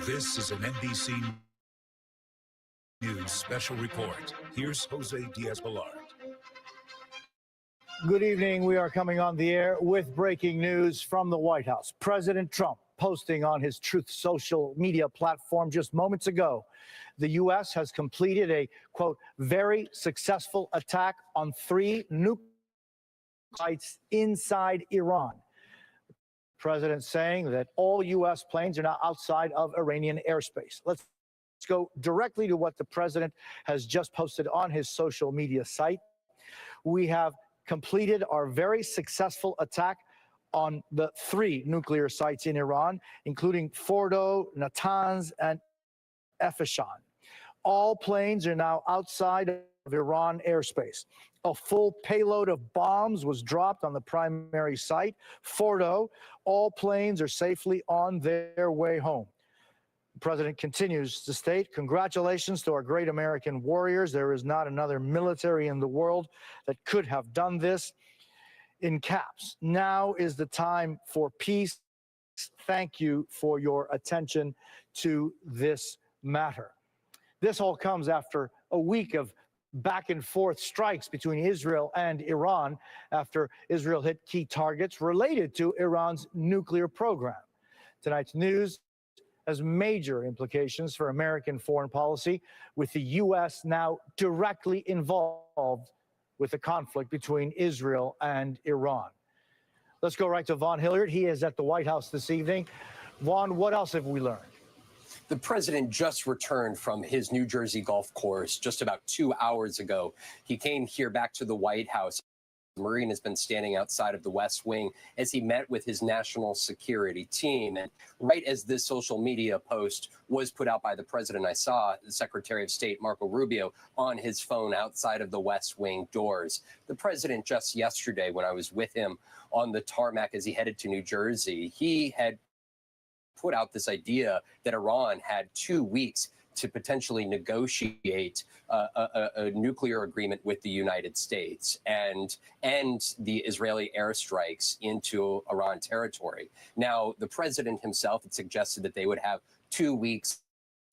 This is an NBC News special report. Here's Jose Diaz-Balart. Good evening. We are coming on the air with breaking news from the White House. President Trump posting on his Truth social media platform just moments ago, the U.S. has completed a, quote, very successful attack on 3 nuclear sites inside Iran. The president saying that all U.S. planes are now outside of Iranian airspace. Let's go directly to what the president has just posted on his social media site. We have completed our very successful attack on the 3 nuclear sites in Iran, including Fordo, Natanz, and Efeshan. All planes are now outside of Iran airspace. A full payload of bombs was dropped on the primary site, Fordo. All planes are safely on their way home. The president continues to state, congratulations to our great American warriors. There is not another military in the world that could have done this. In caps, now is the time for peace. Thank you for your attention to this matter. This all comes after a week of back and forth strikes between Israel and Iran after Israel hit key targets related to Iran's nuclear program. Tonight's news has major implications for American foreign policy, with the U.S. now directly involved with the conflict between Israel and Iran. Let's go right to Vaughn Hilliard. He is at the White House this evening. Vaughn, what else have we learned? The president just returned from his New Jersey golf course just about 2 hours ago. He came here back to the White House. The Marine has been standing outside of the West Wing as he met with his national security team. And right as this social media post was put out by the president, I saw the Secretary of State, Marco Rubio, on his phone outside of the West Wing doors. The president just yesterday, when I was with him on the tarmac as he headed to New Jersey, he had put out this idea that Iran had 2 weeks to potentially negotiate a nuclear agreement with the United States and end the Israeli airstrikes into Iran territory. Now, the president himself had suggested that they would have 2 weeks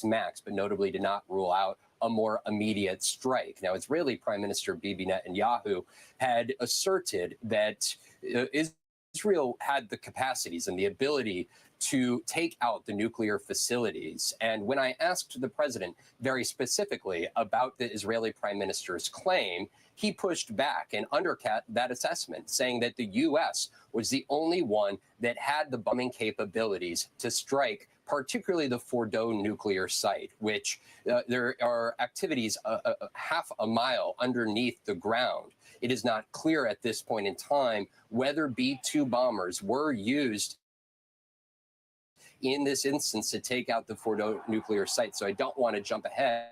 max, but notably did not rule out a more immediate strike. Now, Israeli Prime Minister Bibi Netanyahu had asserted that Israel had the capacities and the ability to take out the nuclear facilities. And when I asked the president very specifically about the Israeli prime minister's claim, he pushed back and undercut that assessment, saying that the U.S. was the only one that had the bombing capabilities to strike particularly the Fordo nuclear site, which there are activities half a mile underneath the ground. It is not clear at this point in time whether B-2 bombers were used in this instance to take out the Fordo nuclear site. So I don't want to jump ahead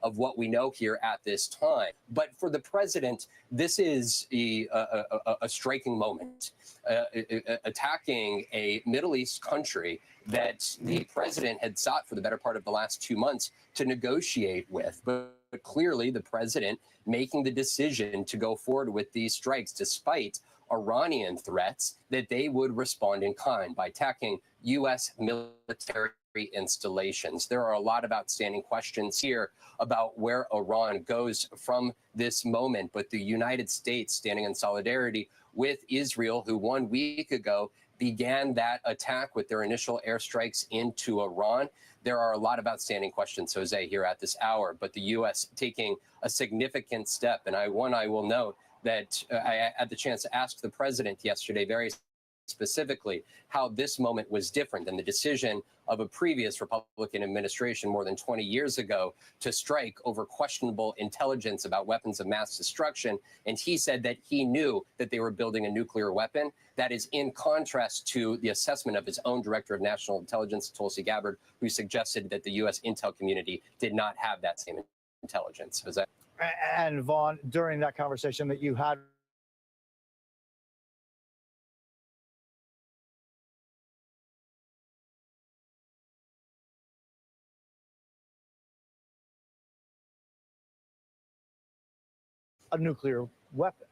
of what we know here at this time. But for the president, this is a striking moment, attacking a Middle East country that the president had sought for the better part of the last 2 months to negotiate with. But clearly the president making the decision to go forward with these strikes despite Iranian threats that they would respond in kind by attacking U.S. military installations. There are a lot of outstanding questions here about where Iran goes from this moment, but the United States standing in solidarity with Israel, who 1 week ago began that attack with their initial airstrikes into Iran. There are a lot of outstanding questions, Jose, here at this hour, but the U.S. taking a significant step. And I will note that I had the chance to ask the president yesterday very specifically how this moment was different than the decision of a previous Republican administration more than 20 years ago to strike over questionable intelligence about weapons of mass destruction. And he said that he knew that they were building a nuclear weapon. That is in contrast to the assessment of his own director of national intelligence, Tulsi Gabbard, who suggested that the U.S. intel community did not have that same intelligence. And Vaughn, during that conversation that you had a nuclear weapon.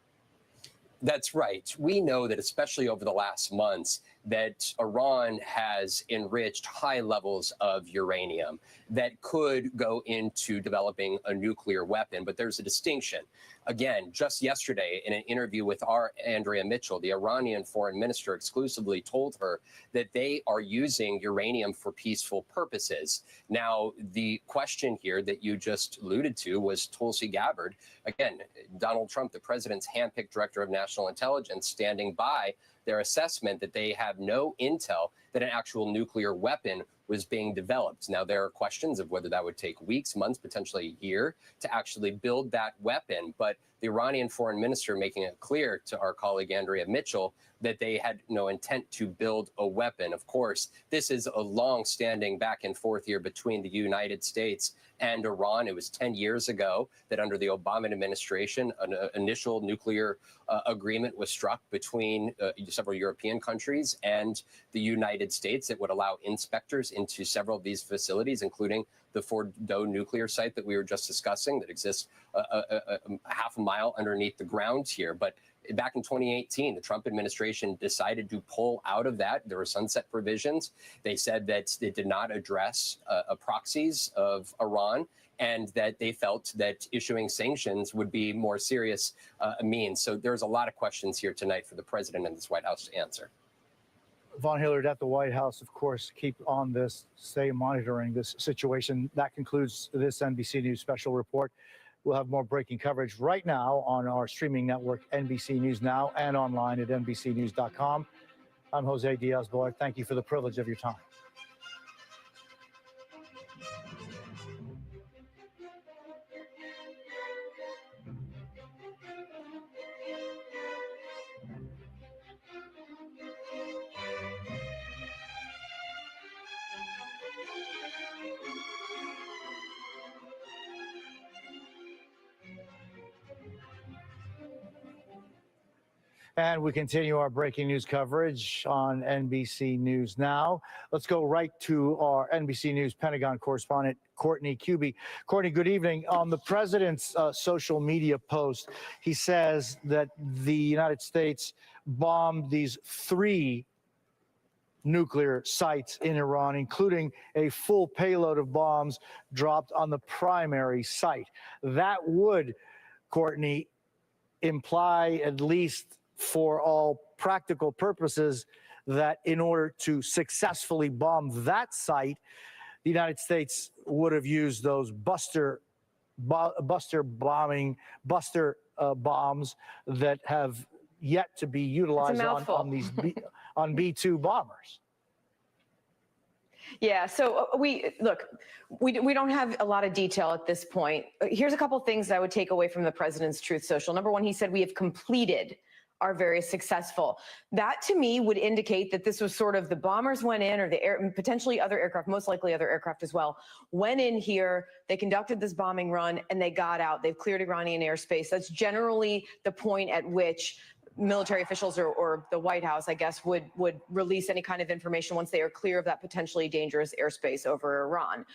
That's right. We know that especially over the last months, that Iran has enriched high levels of uranium that could go into developing a nuclear weapon. But there's a distinction. Again, just yesterday in an interview with our Andrea Mitchell, the Iranian foreign minister exclusively told her that they are using uranium for peaceful purposes. Now, the question here that you just alluded to was Tulsi Gabbard. Again, Donald Trump, the president's handpicked director of national intelligence, standing by their assessment that they have no intel that an actual nuclear weapon was being developed. Now, there are questions of whether that would take weeks, months, potentially a year to actually build that weapon. But the Iranian foreign minister making it clear to our colleague Andrea Mitchell that they had no intent to build a weapon. Of course, this is a long-standing back and forth here between the United States and Iran. It was 10 years ago that under the Obama administration, an initial nuclear agreement was struck between several European countries and the United States that would allow inspectors into several of these facilities, including the Fordo nuclear site that we were just discussing that exists half a mile underneath the ground here. But back in 2018, the Trump administration decided to pull out of that. There were sunset provisions. They said that it did not address proxies of Iran and that they felt that issuing sanctions would be more serious means. So there's a lot of questions here tonight for the president and this White House to answer. Von Hillard at the White House, of course, keep on this, stay monitoring this situation. That concludes this NBC News special report. We'll have more breaking coverage right now on our streaming network, NBC News Now, and online at NBCnews.com. I'm Jose Diaz-Balart. Thank you for the privilege of your time. And we continue our breaking news coverage on NBC News Now. Let's go right to our NBC News Pentagon correspondent, Courtney Kube. Courtney, good evening. On the president's social media post, he says that the United States bombed these 3 nuclear sites in Iran, including a full payload of bombs dropped on the primary site. That would, Courtney, imply, at least for all practical purposes, that in order to successfully bomb that site, the United States would have used those buster bombs that have yet to be utilized on these on B-2 bombers. Yeah, so we don't have a lot of detail at this point. Here's a couple things that I would take away from the president's Truth Social. Number one, he said we have completed are very successful. That to me would indicate that this was sort of the bombers went in, or the potentially other aircraft, most likely other aircraft as well, went in here, they conducted this bombing run, and they got out. They've cleared Iranian airspace. That's generally the point at which military officials or the White House, I guess, would release any kind of information once they are clear of that potentially dangerous airspace over Iran.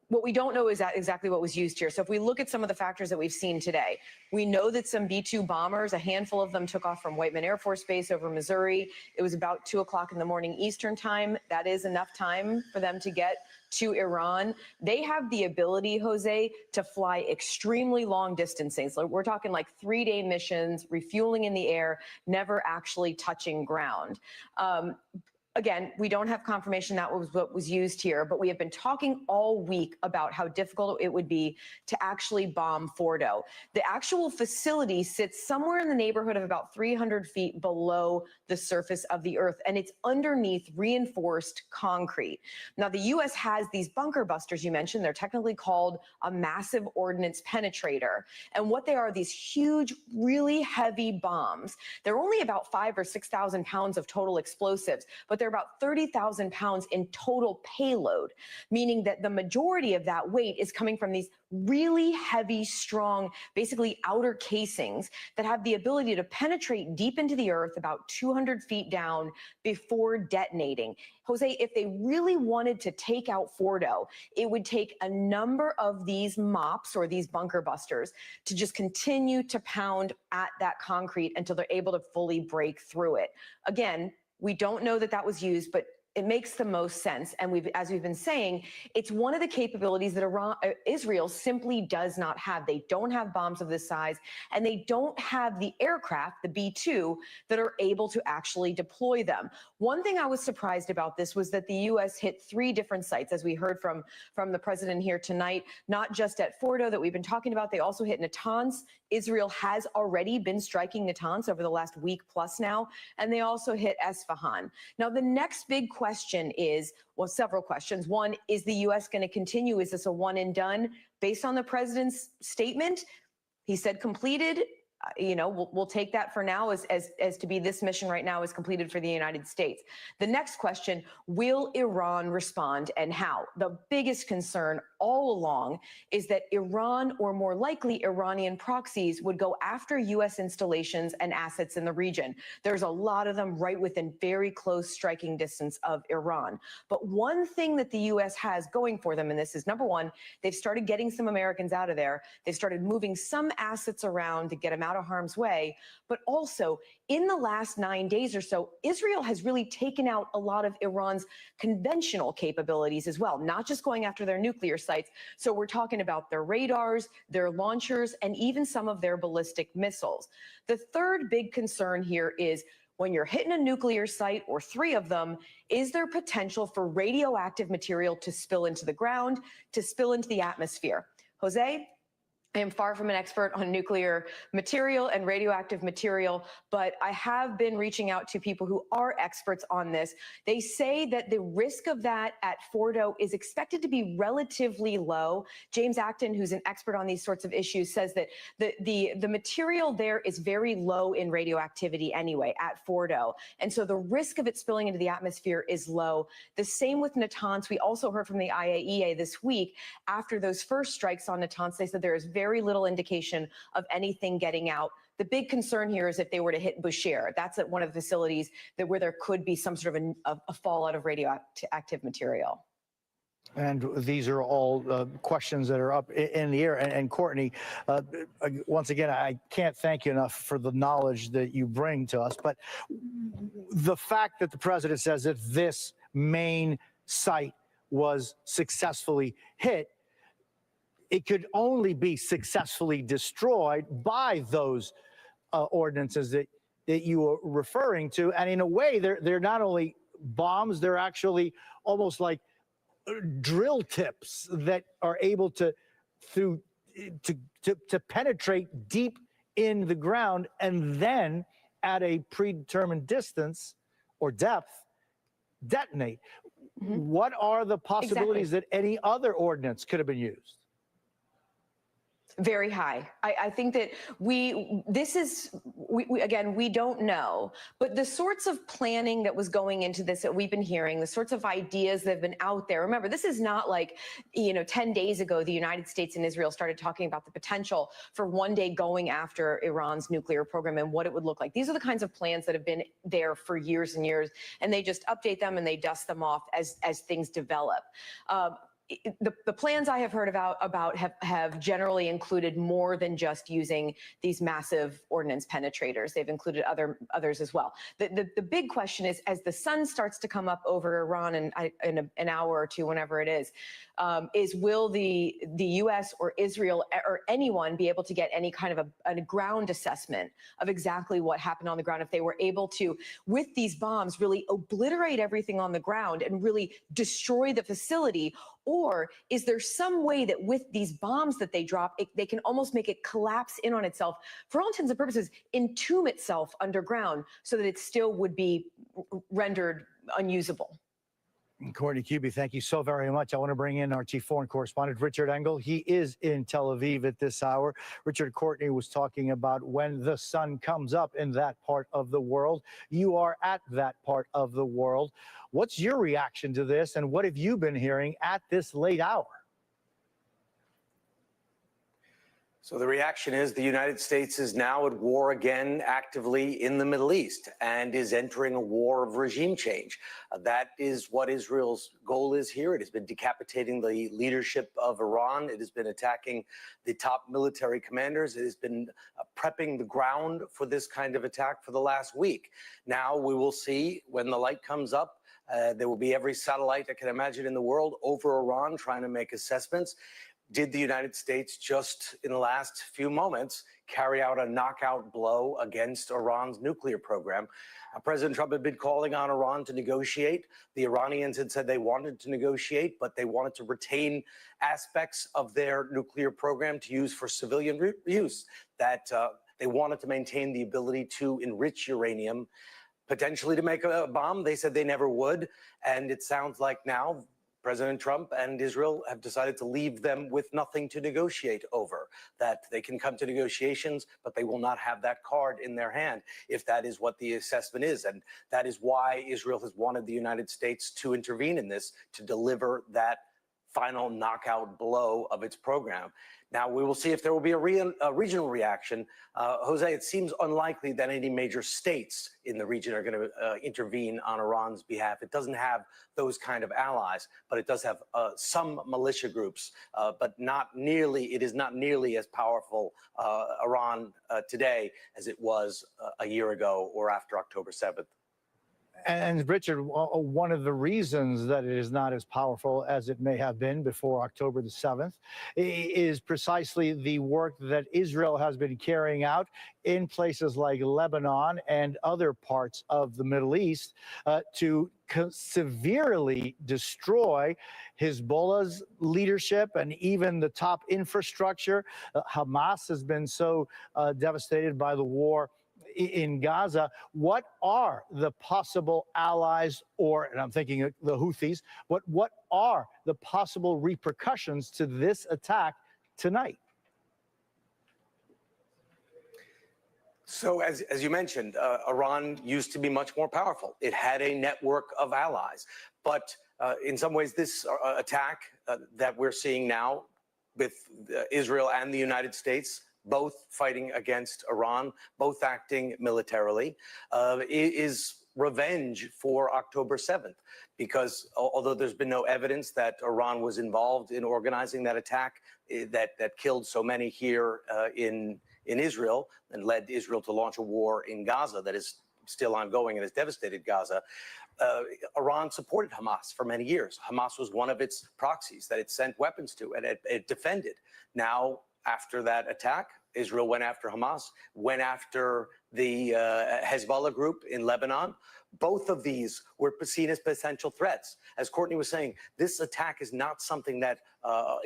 What we don't know is exactly what was used here. So if we look at some of the factors that we've seen today, we know that some B-2 bombers, a handful of them took off from Whiteman Air Force Base over Missouri. It was about 2 o'clock in the morning Eastern time. That is enough time for them to get to Iran. They have the ability, Jose, to fly extremely long distances. So we're talking like 3-day missions, refueling in the air, never actually touching ground. Again, we don't have confirmation that was what was used here, but we have been talking all week about how difficult it would be to actually bomb Fordo. The actual facility sits somewhere in the neighborhood of about 300 feet below the surface of the earth, and it's underneath reinforced concrete. Now, the U.S. has these bunker busters you mentioned. They're technically called a massive ordnance penetrator. And what they are, these huge, really heavy bombs. They're only about 5,000 or 6,000 pounds of total explosives, but they're about 30,000 pounds in total payload, meaning that the majority of that weight is coming from these really heavy, strong, basically outer casings that have the ability to penetrate deep into the earth about 200 feet down before detonating. Jose, if they really wanted to take out Fordo, it would take a number of these mops or these bunker busters to just continue to pound at that concrete until they're able to fully break through it. Again, We don't know that that was used, but it makes the most sense. And as we've been saying, it's one of the capabilities that Israel simply does not have. They don't have bombs of this size, and they don't have the aircraft, the B-2, that are able to actually deploy them. One thing I was surprised about this was that the U.S. hit 3 different sites, as we heard from the president here tonight, not just at Fordo that we've been talking about. They also hit Natanz. Israel has already been striking Natanz over the last week plus now, and they also hit Esfahan. Now, the next big question is, well, several questions. One, is the U.S. going to continue? Is this a one and done? Based on the president's statement, he said completed. We'll take that for now as to be this mission right now is completed for the United States. The next question, will Iran respond and how? The biggest concern all along is that Iran, or more likely Iranian proxies, would go after U.S. installations and assets in the region. There's a lot of them right within very close striking distance of Iran. But one thing that the U.S. has going for them, and this is number one, they've started getting some Americans out of there. They've started moving some assets around to get them out of harm's way. But also, in the last 9 days or so, Israel has really taken out a lot of Iran's conventional capabilities as well, not just going after their nuclear sites. So we're talking about their radars, their launchers, and even some of their ballistic missiles. The third big concern here is, when you're hitting a nuclear site, or 3 of them, is there potential for radioactive material to spill into the ground, to spill into the atmosphere? Jose? I am far from an expert on nuclear material and radioactive material, but I have been reaching out to people who are experts on this. They say that the risk of that at Fordo is expected to be relatively low. James Acton, who's an expert on these sorts of issues, says that the material there is very low in radioactivity anyway at Fordo. And so the risk of it spilling into the atmosphere is low. The same with Natanz. We also heard from the IAEA this week, after those first strikes on Natanz, they said there is very little indication of anything getting out. The big concern here is if they were to hit Bushehr. That's at one of the facilities where there could be some sort of a fallout of radioactive material. And these are all questions that are up in the air. And Courtney, once again, I can't thank you enough for the knowledge that you bring to us. But the fact that the president says that this main site was successfully hit, it could only be successfully destroyed by those ordinances that you were referring to. And in a way, they're not only bombs, they're actually almost like drill tips that are able to penetrate deep in the ground and then at a predetermined distance or depth detonate. Mm-hmm. What are the possibilities that any other ordinance could have been used? Very high. I think that we don't know, but the sorts of planning that was going into this that we've been hearing, the sorts of ideas that have been out there. Remember, this is not like, 10 days ago, the United States and Israel started talking about the potential for one day going after Iran's nuclear program and what it would look like. These are the kinds of plans that have been there for years and years, and they just update them and they dust them off as things develop. The plans I have heard about have generally included more than just using these massive ordnance penetrators. They've included others as well. The big question is, as the sun starts to come up over Iran in an hour or two, whenever it is will the U.S. or Israel or anyone be able to get any kind of a ground assessment of exactly what happened on the ground if they were able to, with these bombs, really obliterate everything on the ground and really destroy the facility? Or is there some way that with these bombs that they drop, they can almost make it collapse in on itself, for all intents and purposes, entomb itself underground so that it still would be rendered unusable? Courtney Kube, thank you so very much. I want to bring in our chief foreign correspondent, Richard Engel. He is in Tel Aviv at this hour. Richard, Courtney was talking about when the sun comes up in that part of the world. You are at that part of the world. What's your reaction to this, and what have you been hearing at this late hour? So the reaction is the United States is now at war again, actively in the Middle East, and is entering a war of regime change. That is what Israel's goal is here. It has been decapitating the leadership of Iran. It has been attacking the top military commanders. It has been prepping the ground for this kind of attack for the last week. Now we will see when the light comes up. There will be every satellite I can imagine in the world over Iran trying to make assessments. Did the United States just in the last few moments carry out a knockout blow against Iran's nuclear program? President Trump had been calling on Iran to negotiate. The Iranians had said they wanted to negotiate, but they wanted to retain aspects of their nuclear program to use for civilian use, that they wanted to maintain the ability to enrich uranium, potentially to make a bomb. They said they never would. And it sounds like now President Trump and Israel have decided to leave them with nothing to negotiate over, that they can come to negotiations, but they will not have that card in their hand if that is what the assessment is. And that is why Israel has wanted the United States to intervene in this, to deliver that final knockout blow of its program. Now, we will see if there will be a regional reaction. Jose, it seems unlikely that any major states in the region are going to intervene on Iran's behalf. It doesn't have those kind of allies, but it does have some militia groups, but not nearly, it is not nearly as powerful, Iran today as it was a year ago or after October 7th. And Richard, one of the reasons that it is not as powerful as it may have been before October the 7th is precisely the work that Israel has been carrying out in places like Lebanon and other parts of the Middle East to severely destroy Hezbollah's leadership and even the top infrastructure. Hamas has been so devastated by the war in Gaza. What are the possible allies, or, and I'm thinking of the Houthis, what are the possible repercussions to this attack tonight? So as you mentioned, Iran used to be much more powerful. It had a network of allies. But in some ways, this attack that we're seeing now with Israel and the United States, both fighting against Iran, both acting militarily, is revenge for October 7th. Because although there's been no evidence that Iran was involved in organizing that attack that killed so many here in Israel and led Israel to launch a war in Gaza that is still ongoing and has devastated Gaza, Iran supported Hamas for many years. Hamas was one of its proxies that it sent weapons to and it defended. Now, after that attack, Israel went after Hamas, went after the Hezbollah group in Lebanon. Both of these were seen as potential threats. As Courtney was saying, this attack is not something that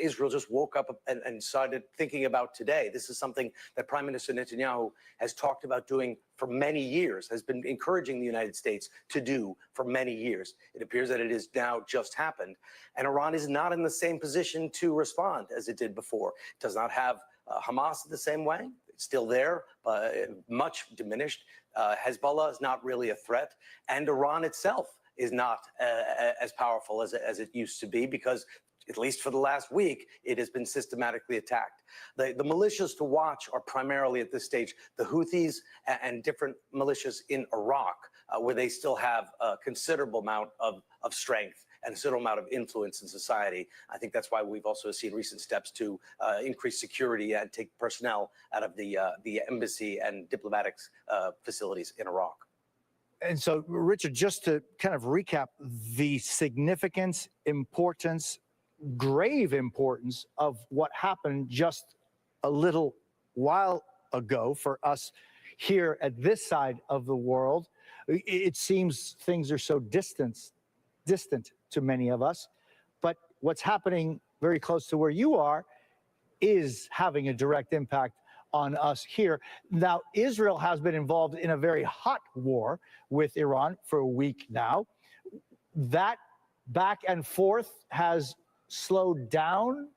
Israel just woke up and started thinking about today. This is something that Prime Minister Netanyahu has talked about doing for many years, has been encouraging the United States to do for many years. It appears that it has now just happened. And Iran is not in the same position to respond as it did before. It does not have Hamas the same way. It's still there, but much diminished. Hezbollah is not really a threat. And Iran itself is not as powerful as it used to be because, at least for the last week, it has been systematically attacked. The militias to watch are primarily at this stage the Houthis and different militias in Iraq, where they still have a considerable amount of strength and a considerable amount of influence in society. I think that's why we've also seen recent steps to increase security and take personnel out of the embassy and diplomatic facilities in Iraq. And so, Richard, just to kind of recap the significance, importance, grave importance of what happened just a little while ago for us here at this side of the world. It seems things are so distant to many of us, but what's happening very close to where you are is having a direct impact on us here. Now, Israel has been involved in a very hot war with Iran for a week now. That back and forth has slowed down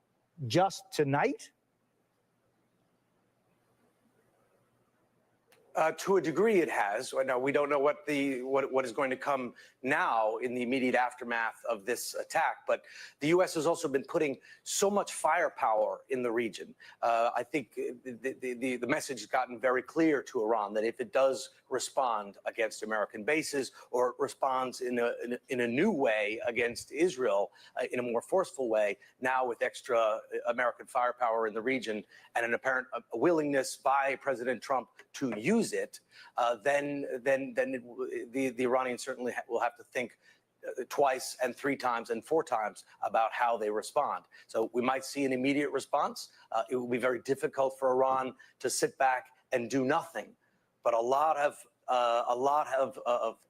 just tonight. To a degree, it has. Now, we don't know what is going to come now in the immediate aftermath of this attack, but the U.S. has also been putting so much firepower in the region. I think the message has gotten very clear to Iran that if it does respond against American bases or it responds in a new way against Israel in a more forceful way, now with extra American firepower in the region and an apparent willingness by President Trump to use it, then the Iranians certainly will have to think twice and three times and four times about how they respond. So we might see an immediate response. It will be very difficult for Iran to sit back and do nothing. But a lot of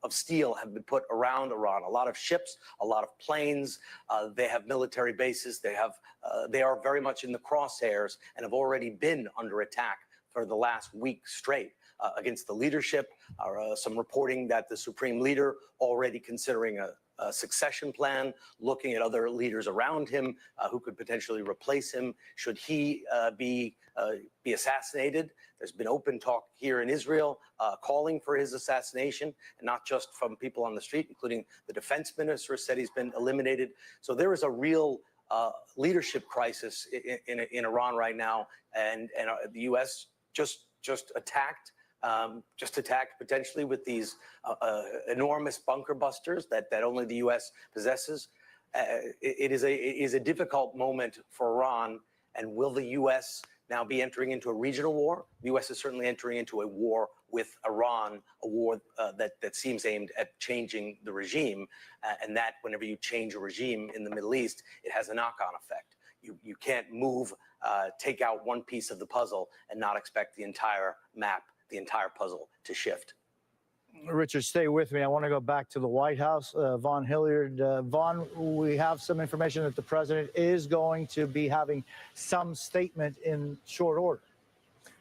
steel have been put around Iran. A lot of ships, a lot of planes. They have military bases. They are very much in the crosshairs and have already been under attack for the last week straight against the leadership. Some reporting that the supreme leader already considering a succession plan, looking at other leaders around him who could potentially replace him should he be assassinated. There's been open talk here in Israel calling for his assassination, and not just from people on the street, including the defense minister said he's been eliminated. So there is a real leadership crisis in Iran right now, and the U.S. just attacked potentially with these enormous bunker busters that only the U.S. possesses. It is a difficult moment for Iran. And will the U.S. now be entering into a regional war? The U.S. is certainly entering into a war with Iran, a war that seems aimed at changing the regime. And that whenever you change a regime in the Middle East, it has a knock-on effect. You can't take out one piece of the puzzle and not expect the entire map, the entire puzzle to shift. Richard, stay with me. I want to go back to the White House. Vaughn Hilliard. Vaughn, we have some information that the president is going to be having some statement in short order.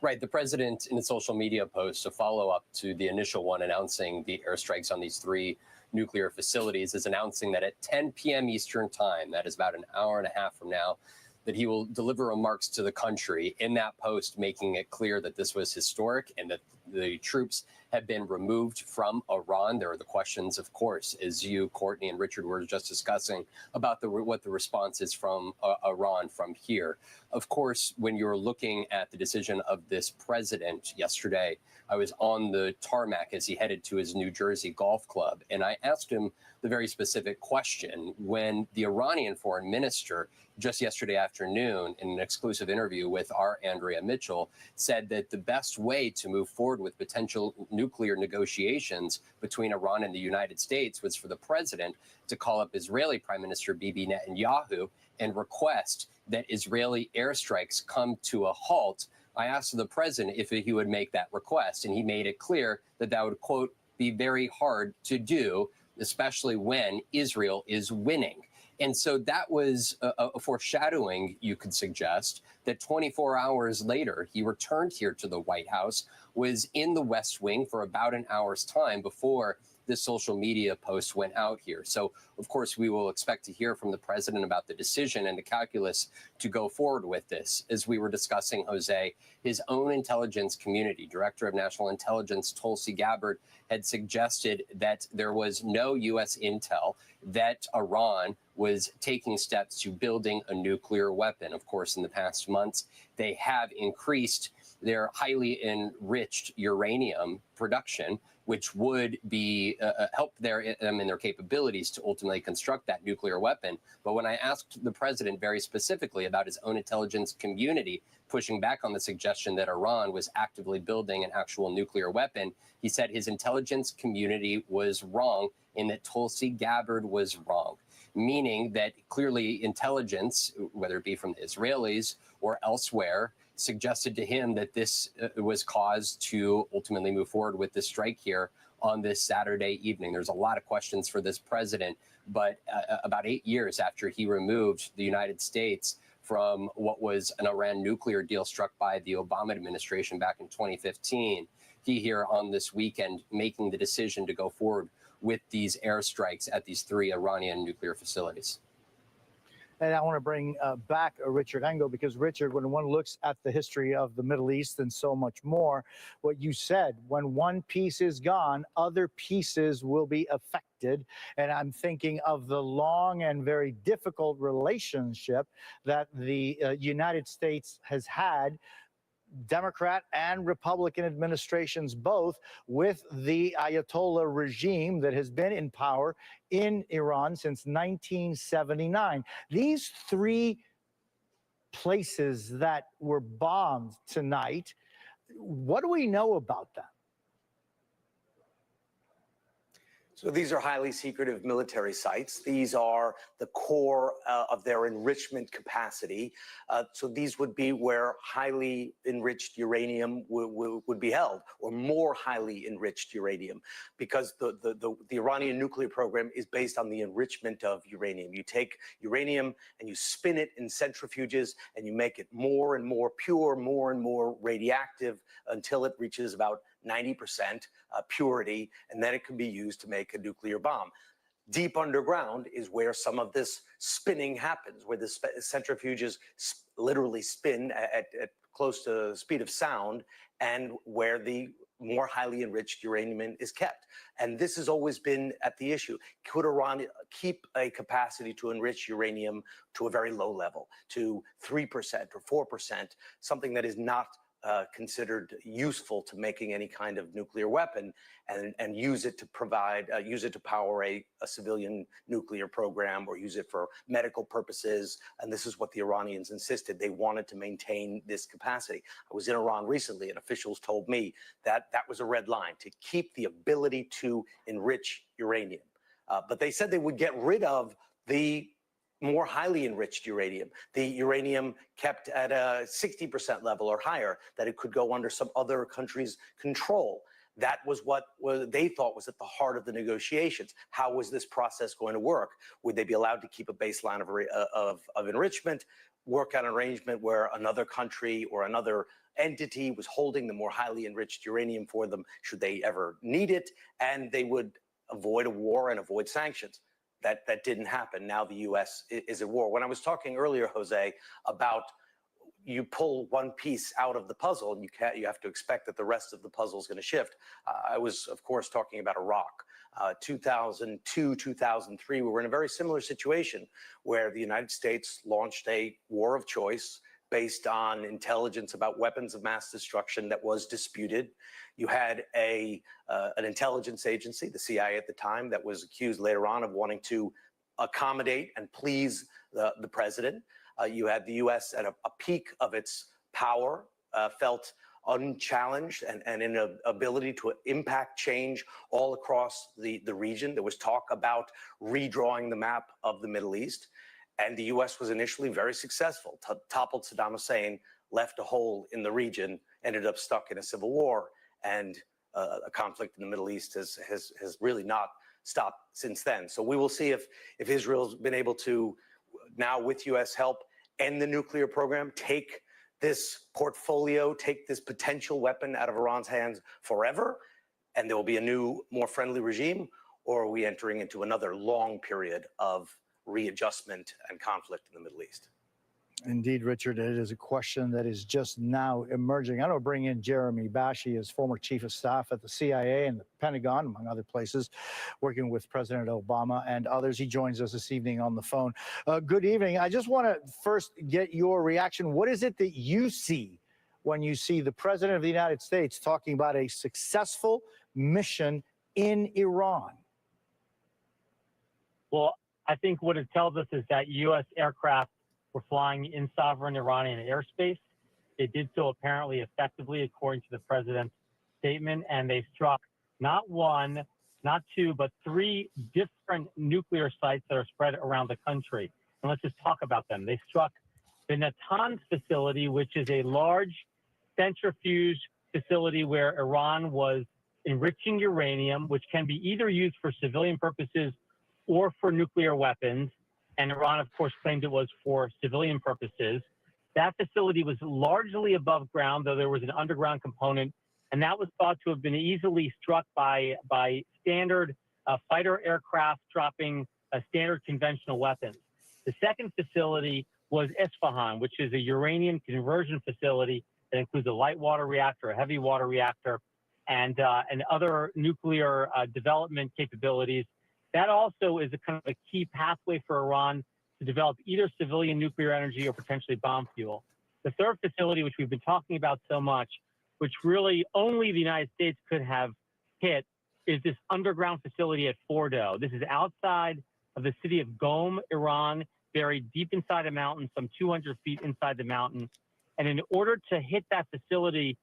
Right. The president, in a social media post, a follow-up to the initial one announcing the airstrikes on these three nuclear facilities, is announcing that at 10 p.m. Eastern time, that is about an hour and a half from now, that he will deliver remarks to the country. In that post, making it clear that this was historic and that the troops have been removed from Iran. There are the questions, of course, as you, Courtney, and Richard were just discussing about what the response is from Iran from here. Of course, when you're looking at the decision of this president yesterday, I was on the tarmac as he headed to his New Jersey golf club, and I asked him the very specific question when the Iranian foreign minister just yesterday afternoon in an exclusive interview with our Andrea Mitchell said that the best way to move forward with potential nuclear negotiations between Iran and the United States was for the president to call up Israeli Prime Minister Bibi Netanyahu and request that Israeli airstrikes come to a halt. I asked the president if he would make that request, and he made it clear that that would, quote, be very hard to do, especially when Israel is winning. And so that was a foreshadowing, you could suggest, that 24 hours later, he returned here to the White House, was in the West Wing for about an hour's time before this social media post went out here. So, of course, we will expect to hear from the president about the decision and the calculus to go forward with this. As we were discussing, Jose, his own intelligence community, Director of National Intelligence Tulsi Gabbard, had suggested that there was no U.S. intel that Iran was taking steps to building a nuclear weapon. Of course, in the past months, they have increased their highly enriched uranium production, which would be help them in their capabilities to ultimately construct that nuclear weapon. But when I asked the president very specifically about his own intelligence community pushing back on the suggestion that Iran was actively building an actual nuclear weapon, he said his intelligence community was wrong and that Tulsi Gabbard was wrong, meaning that clearly intelligence, whether it be from the Israelis or elsewhere, suggested to him that this was cause to ultimately move forward with the strike here on this Saturday evening. There's a lot of questions for this president, but about 8 years after he removed the United States from what was an Iran nuclear deal struck by the Obama administration back in 2015, he here on this weekend making the decision to go forward with these airstrikes at these three Iranian nuclear facilities. And I want to bring back Richard Engel, because Richard, when one looks at the history of the Middle East and so much more, what you said, when one piece is gone, other pieces will be affected. And I'm thinking of the long and very difficult relationship that the United States has had, Democrat and Republican administrations both, with the Ayatollah regime that has been in power in Iran since 1979. These three places that were bombed tonight, what do we know about them? So these are highly secretive military sites. These are the core of their enrichment capacity. So these would be where highly enriched uranium would be held, or more highly enriched uranium, because the Iranian nuclear program is based on the enrichment of uranium. You take uranium and you spin it in centrifuges and you make it more and more pure, more and more radioactive, until it reaches about 90% purity, and then it can be used to make a nuclear bomb. Deep underground is where some of this spinning happens, where the centrifuges literally spin at close to the speed of sound, and where the more highly enriched uranium is kept. And this has always been at the issue. Could Iran keep a capacity to enrich uranium to a very low level, to 3% or 4%, something that is not considered useful to making any kind of nuclear weapon, and use it to provide, use it to power a civilian nuclear program, or use it for medical purposes. And this is what the Iranians insisted. They wanted to maintain this capacity. I was in Iran recently, and officials told me that that was a red line, to keep the ability to enrich uranium. But they said they would get rid of the more highly enriched uranium, the uranium kept at a 60% level or higher, that it could go under some other country's control. That was what they thought was at the heart of the negotiations. How was this process going to work? Would they be allowed to keep a baseline of enrichment, work out an arrangement where another country or another entity was holding the more highly enriched uranium for them, should they ever need it, and they would avoid a war and avoid sanctions? That didn't happen. Now the U.S. is at war. When I was talking earlier, Jose, about you pull one piece out of the puzzle and you have to expect that the rest of the puzzle is going to shift. I was, of course, talking about Iraq. 2002, 2003, we were in a very similar situation where the United States launched a war of choice based on intelligence about weapons of mass destruction that was disputed. You had an intelligence agency, the CIA at the time, that was accused later on of wanting to accommodate and please the president. You had the U.S. at a peak of its power, felt unchallenged and in an ability to impact change all across the region. There was talk about redrawing the map of the Middle East. And the U.S. was initially very successful, toppled Saddam Hussein, left a hole in the region, ended up stuck in a civil war. And a conflict in the Middle East has really not stopped since then. So we will see if Israel's been able to, now with U.S. help, end the nuclear program, take this portfolio, take this potential weapon out of Iran's hands forever, and there will be a new, more friendly regime, or are we entering into another long period of readjustment and conflict in the Middle East? Indeed, Richard, it is a question that is just now emerging. I want to bring in Jeremy Bashi, as former chief of staff at the CIA and the Pentagon, among other places, working with President Obama and others. He joins us this evening on the phone. Good evening. I just want to first get your reaction. What is it that you see when you see the President of the United States talking about a successful mission in Iran? Well, I think what it tells us is that U.S. aircraft were flying in sovereign Iranian airspace. They did so apparently effectively, according to the president's statement, and they struck not one, not two, but three different nuclear sites that are spread around the country. And let's just talk about them. They struck the Natanz facility, which is a large centrifuge facility where Iran was enriching uranium, which can be either used for civilian purposes or for nuclear weapons. And Iran, of course, claimed it was for civilian purposes. That facility was largely above ground, though there was an underground component, and that was thought to have been easily struck by standard fighter aircraft dropping standard conventional weapons. The second facility was Isfahan, which is a uranium conversion facility that includes a light water reactor, a heavy water reactor, and other nuclear development capabilities. That also is a kind of a key pathway for Iran to develop either civilian nuclear energy or potentially bomb fuel. The third facility, which we've been talking about so much, which really only the United States could have hit, is this underground facility at Fordo. This is outside of the city of Qom, Iran, buried deep inside a mountain, some 200 feet inside the mountain. And in order to hit that facility,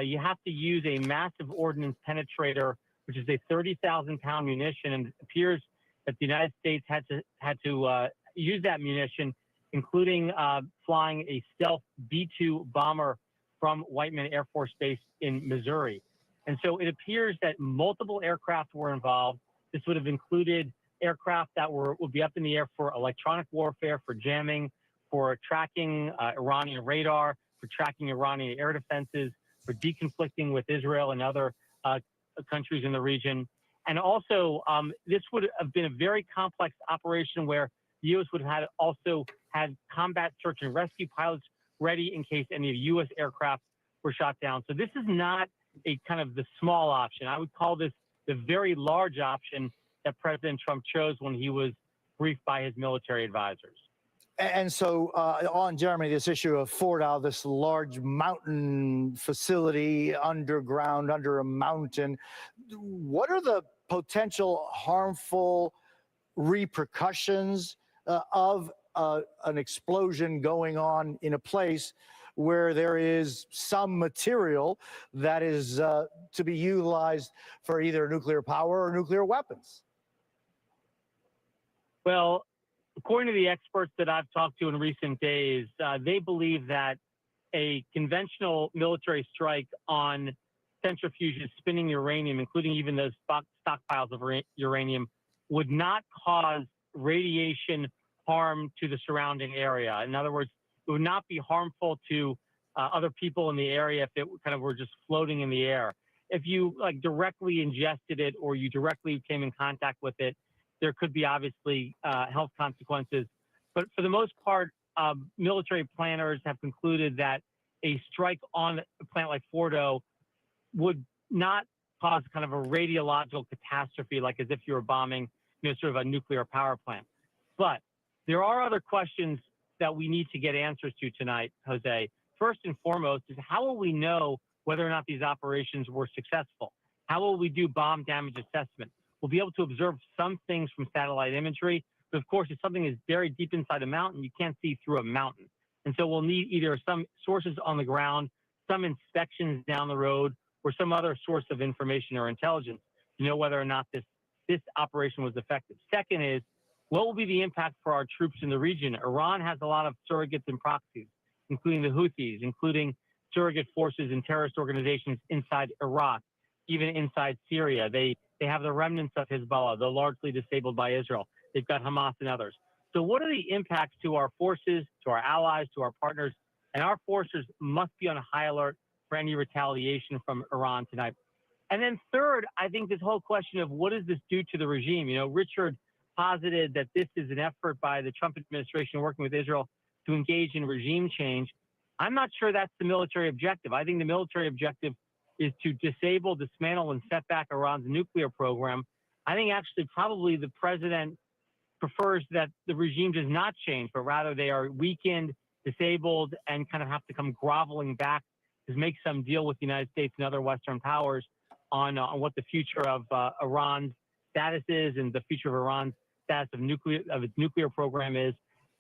you have to use a massive ordnance penetrator, which is a 30,000-pound munition. And it appears that the United States had to use that munition, including flying a stealth B-2 bomber from Whiteman Air Force Base in Missouri. And so it appears that multiple aircraft were involved. This would have included aircraft that would be up in the air for electronic warfare, for jamming, for tracking Iranian radar, for tracking Iranian air defenses, for deconflicting with Israel and other countries in the region. And also, this would have been a very complex operation where the U.S. would have also had combat search and rescue pilots ready in case any of U.S. aircraft were shot down. So this is not a kind of the small option. I would call this the very large option that President Trump chose when he was briefed by his military advisors. And so on, Jeremy, this issue of Fordow, this large mountain facility underground, under a mountain, what are the potential harmful repercussions of an explosion going on in a place where there is some material that is to be utilized for either nuclear power or nuclear weapons? Well, according to the experts that I've talked to in recent days, they believe that a conventional military strike on centrifuges spinning uranium, including even those stockpiles of uranium, would not cause radiation harm to the surrounding area. In other words, it would not be harmful to other people in the area if it kind of were just floating in the air. If you directly ingested it or you directly came in contact with it, there could be obviously health consequences. But for the most part, military planners have concluded that a strike on a plant like Fordo would not cause kind of a radiological catastrophe, like as if you were bombing, sort of a nuclear power plant. But there are other questions that we need to get answers to tonight, Jose. First and foremost is, how will we know whether or not these operations were successful? How will we do bomb damage assessment? We'll be able to observe some things from satellite imagery, but of course, if something is buried deep inside a mountain, you can't see through a mountain. And so we'll need either some sources on the ground, some inspections down the road, or some other source of information or intelligence to know whether or not this operation was effective. Second is, what will be the impact for our troops in the region? Iran has a lot of surrogates and proxies, including the Houthis, including surrogate forces and terrorist organizations inside Iraq, even inside Syria. They have the remnants of Hezbollah, though largely disabled by Israel. They've got Hamas and others. So what are the impacts to our forces, to our allies, to our partners? And our forces must be on high alert for any retaliation from Iran tonight. And then third, I think this whole question of what does this do to the regime? Richard posited that this is an effort by the Trump administration working with Israel to engage in regime change. I'm not sure that's the military objective. I think the military objective is to disable, dismantle, and set back Iran's nuclear program. I think actually probably the president prefers that the regime does not change, but rather they are weakened, disabled, and kind of have to come groveling back to make some deal with the United States and other Western powers on what the future of Iran's status is and the future of Iran's status of its nuclear program is.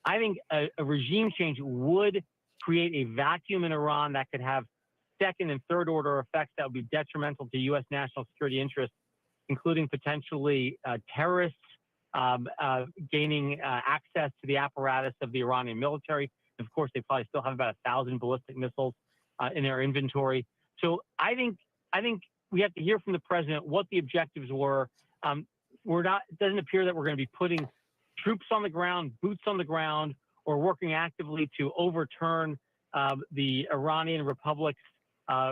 I think a regime change would create a vacuum in Iran that could have second and third order effects that would be detrimental to U.S. national security interests, including potentially terrorists gaining access to the apparatus of the Iranian military. Of course, they probably still have about 1,000 ballistic missiles in their inventory. So I think we have to hear from the president what the objectives were. It doesn't appear that we're going to be putting troops on the ground, boots on the ground, or working actively to overturn the Iranian Republic's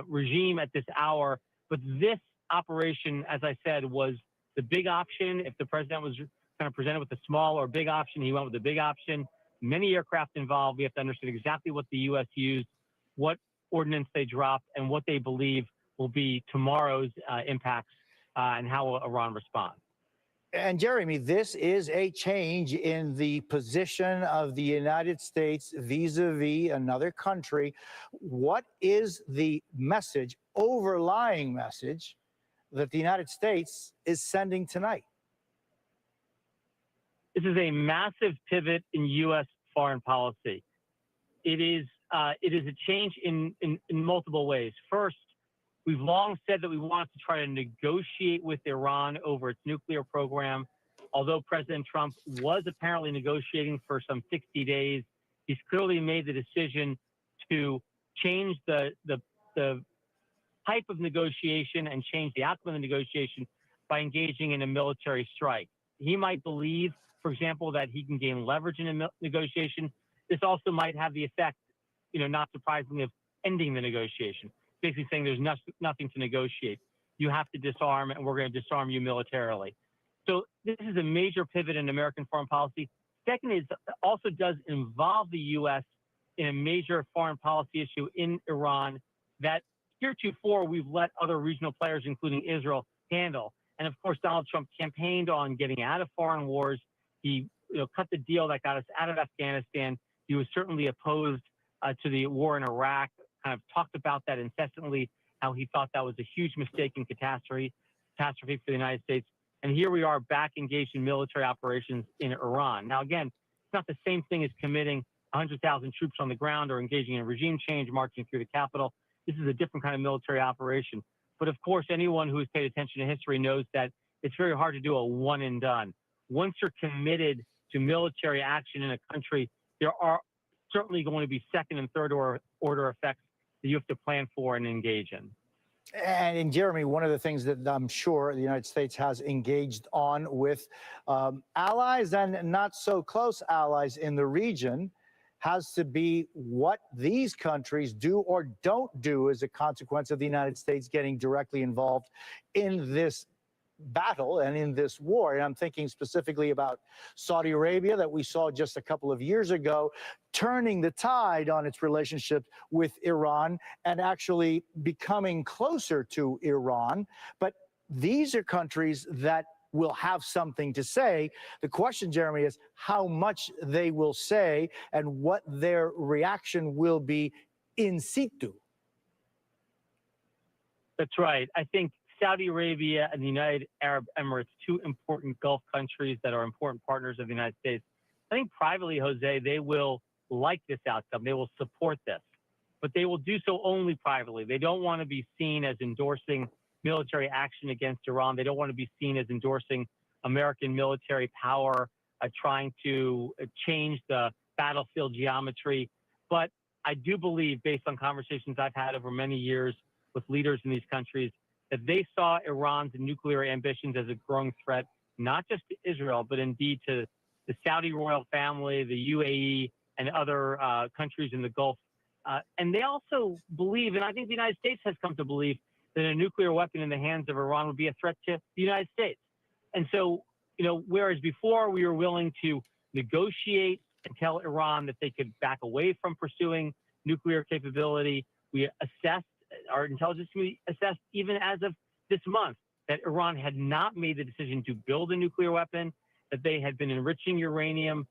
regime at this hour. But this operation, as I said, was the big option if the president was kind of presented with a small or big option. He went with the big option. Many aircraft involved. We have to understand exactly what the U.S. used, what ordnance they dropped, and what they believe will be tomorrow's impacts and how will Iran respond. And Jeremy, this is a change in the position of the United States vis-a-vis another country. What is the message, overlying message, that the United States is sending tonight? This is a massive pivot in U.S. foreign policy. It is a change in multiple ways. First, we've long said that we want to try to negotiate with Iran over its nuclear program. Although President Trump was apparently negotiating for some 60 days, he's clearly made the decision to change the type of negotiation and change the outcome of the negotiation by engaging in a military strike. He might believe, for example, that he can gain leverage in a negotiation. This also might have the effect, not surprisingly, of ending the negotiation, basically saying there's nothing to negotiate. You have to disarm, and we're going to disarm you militarily. So this is a major pivot in American foreign policy. Second, it also does involve the U.S. in a major foreign policy issue in Iran that heretofore we've let other regional players, including Israel, handle. And of course, Donald Trump campaigned on getting out of foreign wars. He cut the deal that got us out of Afghanistan. He was certainly opposed to the war in Iraq, kind of talked about that incessantly, how he thought that was a huge mistake and catastrophe for the United States. And here we are back engaged in military operations in Iran. Now, again, it's not the same thing as committing 100,000 troops on the ground or engaging in regime change, marching through the Capitol. This is a different kind of military operation. But of course, anyone who has paid attention to history knows that it's very hard to do a one and done. Once you're committed to military action in a country, there are certainly going to be second and third order effects that you have to plan for and engage in. And Jeremy, one of the things that I'm sure the United States has engaged on with allies and not so close allies in the region has to be what these countries do or don't do as a consequence of the United States getting directly involved in this battle and in this war. And I'm thinking specifically about Saudi Arabia that we saw just a couple of years ago, turning the tide on its relationship with Iran and actually becoming closer to Iran. But these are countries that will have something to say. The question, Jeremy, is how much they will say and what their reaction will be in situ. That's right. I think Saudi Arabia and the United Arab Emirates, two important Gulf countries that are important partners of the United States. I think privately, Jose, they will like this outcome. They will support this, but they will do so only privately. They don't want to be seen as endorsing military action against Iran. They don't want to be seen as endorsing American military power, trying to change the battlefield geometry. But I do believe, based on conversations I've had over many years with leaders in these countries, that they saw Iran's nuclear ambitions as a growing threat, not just to Israel, but indeed to the Saudi royal family, the UAE, and other countries in the Gulf. And they also believe, and I think the United States has come to believe, that a nuclear weapon in the hands of Iran would be a threat to the United States. And so, whereas before we were willing to negotiate and tell Iran that they could back away from pursuing nuclear capability, we assessed, our intelligence community assessed even as of this month, that Iran had not made the decision to build a nuclear weapon, that they had been enriching uranium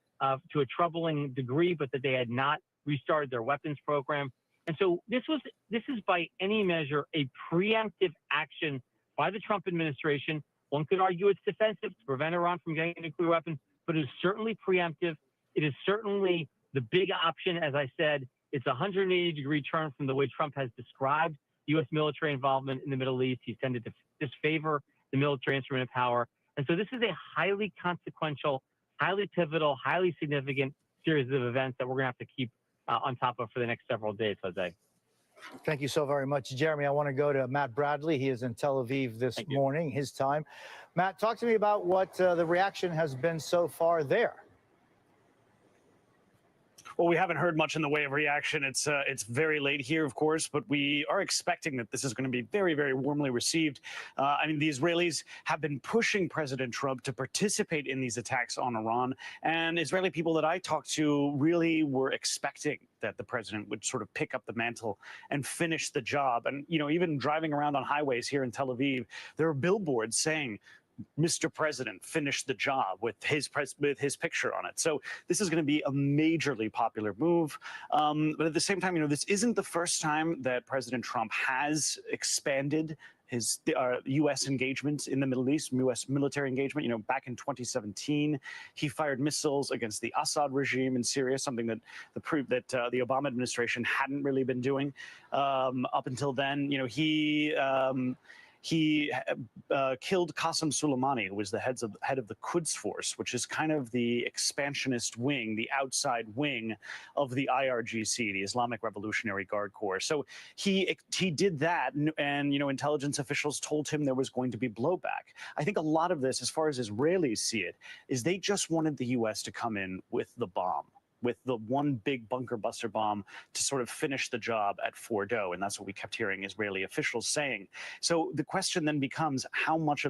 to a troubling degree, but that they had not restarted their weapons program. And so this is by any measure a preemptive action by the Trump administration. One could argue it's defensive to prevent Iran from getting a nuclear weapon, but it is certainly preemptive. It is certainly the big option. As I said, it's a 180-degree turn from the way Trump has described U.S. military involvement in the Middle East. He's tended to disfavor the military instrument of power. And so this is a highly consequential, highly pivotal, highly significant series of events that we're going to have to keep on top of for the next several days, Jose. Thank you so very much, Jeremy. I want to go to Matt Bradley. He is in Tel Aviv this morning, his time. Matt, talk to me about what the reaction has been so far there. Well, we haven't heard much in the way of reaction. It's very late here, of course, but we are expecting that this is going to be very, very warmly received. I mean, the Israelis have been pushing President Trump to participate in these attacks on Iran, and Israeli people that I talked to really were expecting that the president would sort of pick up the mantle and finish the job. And, you know, even driving around on highways here in Tel Aviv, there are billboards saying, Mr. President finished the job with his picture on it. So this is going to be a majorly popular move. But at the same time, you know, this isn't the first time that President Trump has expanded his U.S. engagement in the Middle East, U.S. military engagement. You know, back in 2017, he fired missiles against the Assad regime in Syria, something that the Obama administration hadn't really been doing up until then. You know, he killed Qasem Soleimani, who was the head of the Quds Force, which is kind of the expansionist wing, the outside wing of the IRGC, the Islamic Revolutionary Guard Corps. So he did that, and you know, intelligence officials told him there was going to be blowback. I think a lot of this, as far as Israelis see it, is they just wanted the U.S. to come in with the bomb, with the one big bunker buster bomb to sort of finish the job at Fordo. And that's what we kept hearing Israeli officials saying. So the question then becomes, how much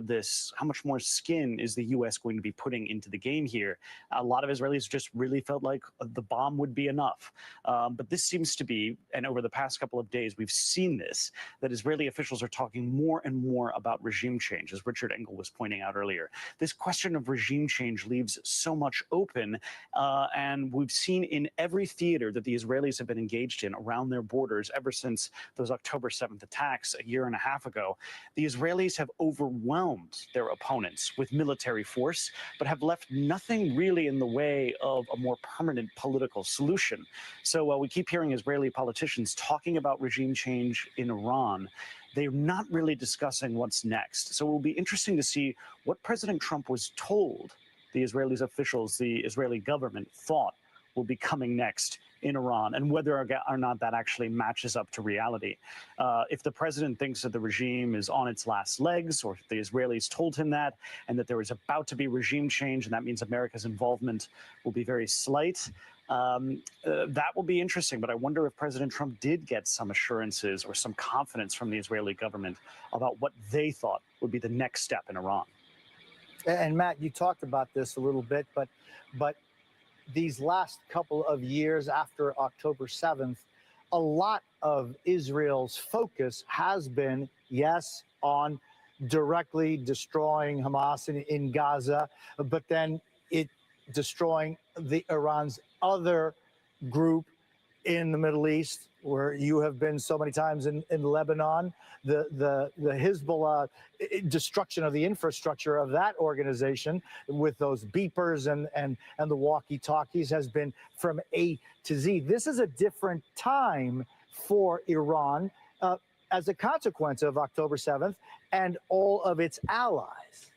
more skin is the U.S. going to be putting into the game here? A lot of Israelis just really felt like the bomb would be enough. But this seems to be, and over the past couple of days, we've seen this, that Israeli officials are talking more and more about regime change, as Richard Engel was pointing out earlier. This question of regime change leaves so much open, and we've seen in every theater that the Israelis have been engaged in around their borders ever since those October 7th attacks a year and a half ago, the Israelis have overwhelmed their opponents with military force, but have left nothing really in the way of a more permanent political solution. So while we keep hearing Israeli politicians talking about regime change in Iran, they're not really discussing what's next. So it will be interesting to see what President Trump was told the Israeli officials, the Israeli government thought will be coming next in Iran, and whether or not that actually matches up to reality. If the president thinks that the regime is on its last legs, or if the Israelis told him that, and that there is about to be regime change, and that means America's involvement will be very slight, that will be interesting. But I wonder if President Trump did get some assurances or some confidence from the Israeli government about what they thought would be the next step in Iran. And Matt, you talked about this a little bit, but these last couple of years after October 7th, a lot of Israel's focus has been, yes, on directly destroying Hamas in Gaza, but then it destroying Iran's other group in the Middle East, where you have been so many times in Lebanon. The Hezbollah destruction of the infrastructure of that organization with those beepers and the walkie-talkies has been from A to Z. This is a different time for Iran as a consequence of October 7th and all of its allies.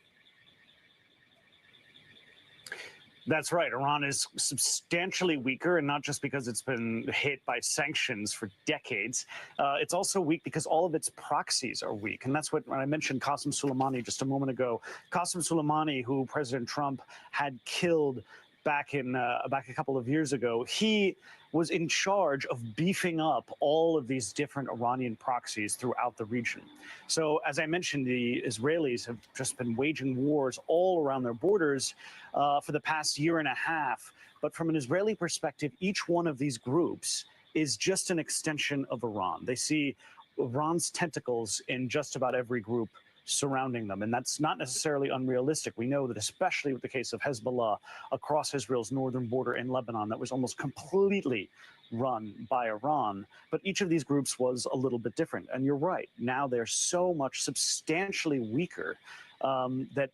That's right. Iran is substantially weaker, and not just because it's been hit by sanctions for decades. It's also weak because all of its proxies are weak. And that's what, when I mentioned Qasem Soleimani just a moment ago, Qasem Soleimani, who President Trump had killed back a couple of years ago, he was in charge of beefing up all of these different Iranian proxies throughout the region. So, as I mentioned, the Israelis have just been waging wars all around their borders for the past year and a half. But from an Israeli perspective, each one of these groups is just an extension of Iran. They see Iran's tentacles in just about every group surrounding them. And that's not necessarily unrealistic. We know that, especially with the case of Hezbollah across Israel's northern border in Lebanon, that was almost completely run by Iran. But each of these groups was a little bit different. And you're right. Now they're so much substantially weaker that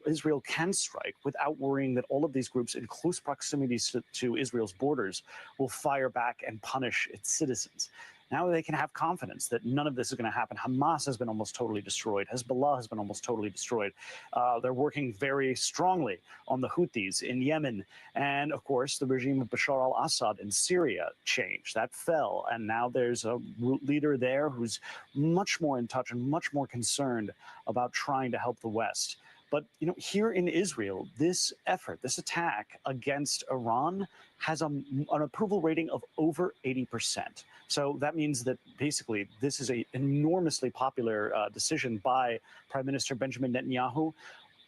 Israel can strike without worrying that all of these groups in close proximity to Israel's borders will fire back and punish its citizens. Now they can have confidence that none of this is going to happen. Hamas has been almost totally destroyed. Hezbollah has been almost totally destroyed. They're working very strongly on the Houthis in Yemen. And, of course, the regime of Bashar al-Assad in Syria changed. That fell. And now there's a leader there who's much more in touch and much more concerned about trying to help the West. But here in Israel, this effort, this attack against Iran has an approval rating of over 80%. So that means that basically this is an enormously popular decision by Prime Minister Benjamin Netanyahu,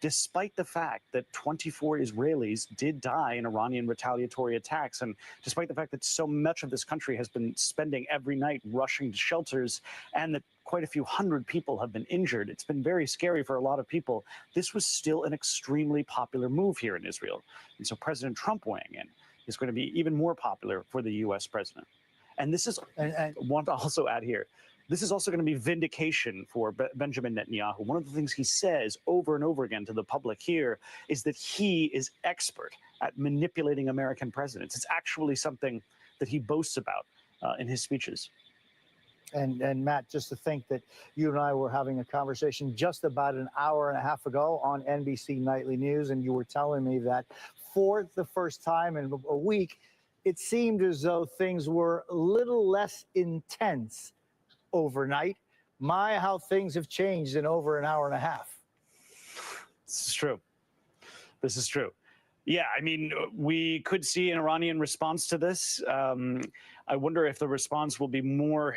despite the fact that 24 Israelis did die in Iranian retaliatory attacks, and despite the fact that so much of this country has been spending every night rushing to shelters, and that quite a few hundred people have been injured. It's been very scary for a lot of people. This was still an extremely popular move here in Israel. And so President Trump weighing in is going to be even more popular for the U.S. president. And this is, I want to also add here, this is also going to be vindication for Benjamin Netanyahu. One of the things he says over and over again to the public here is that he is expert at manipulating American presidents. It's actually something that he boasts about in his speeches. And Matt, just to think that you and I were having a conversation just about an hour and a half ago on NBC Nightly News, and you were telling me that for the first time in a week, it seemed as though things were a little less intense overnight. My, how things have changed in over an hour and a half. This is true. This is true. Yeah, I mean, we could see an Iranian response to this. I wonder if the response will be more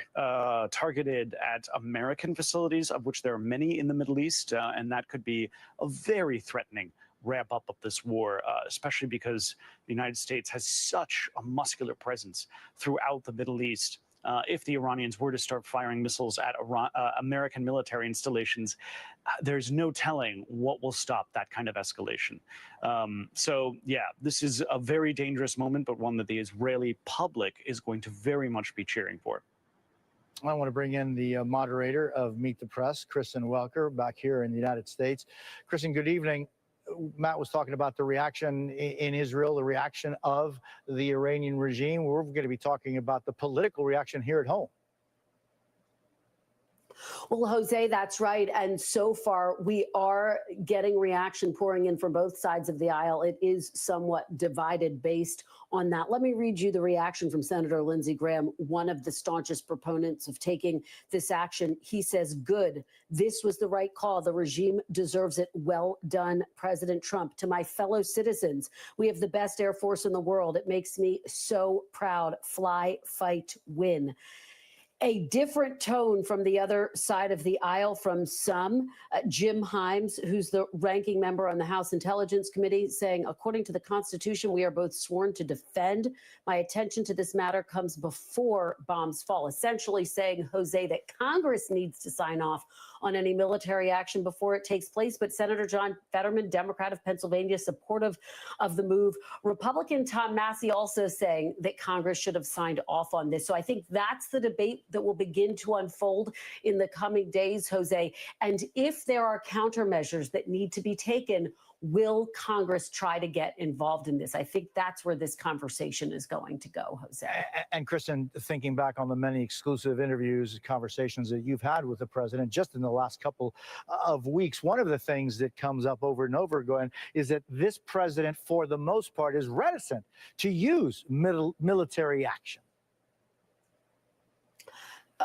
targeted at American facilities, of which there are many in the Middle East, and that could be a very threatening ramp up of this war, especially because the United States has such a muscular presence throughout the Middle East. If the Iranians were to start firing missiles at American military installations, there's no telling what will stop that kind of escalation. So, yeah, this is a very dangerous moment, but one that the Israeli public is going to very much be cheering for. I want to bring in the moderator of Meet the Press, Kristen Welker, back here in the United States. Kristen, good evening. Matt was talking about the reaction in Israel, the reaction of the Iranian regime. We're going to be talking about the political reaction here at home. Well, Jose, that's right. And so far, we are getting reaction pouring in from both sides of the aisle. It is somewhat divided based on that. Let me read you the reaction from Senator Lindsey Graham, one of the staunchest proponents of taking this action. He says, good, this was the right call. The regime deserves it. Well done, President Trump. To my fellow citizens, we have the best Air Force in the world. It makes me so proud. Fly, fight, win. A different tone from the other side of the aisle from some. Jim Himes, who's the ranking member on the House Intelligence Committee, saying, according to the Constitution, we are both sworn to defend. My attention to this matter comes before bombs fall, essentially saying, Jose, that Congress needs to sign off on any military action before it takes place. But Senator John Fetterman, Democrat of Pennsylvania, supportive of the move. Republican Tom Massey also saying that Congress should have signed off on this. So I think that's the debate that will begin to unfold in the coming days, Jose. And if there are countermeasures that need to be taken, will Congress try to get involved in this? I think that's where this conversation is going to go, Jose. And Kristen, thinking back on the many exclusive interviews, conversations that you've had with the president just in the last couple of weeks, one of the things that comes up over and over again is that this president, for the most part, is reticent to use military action.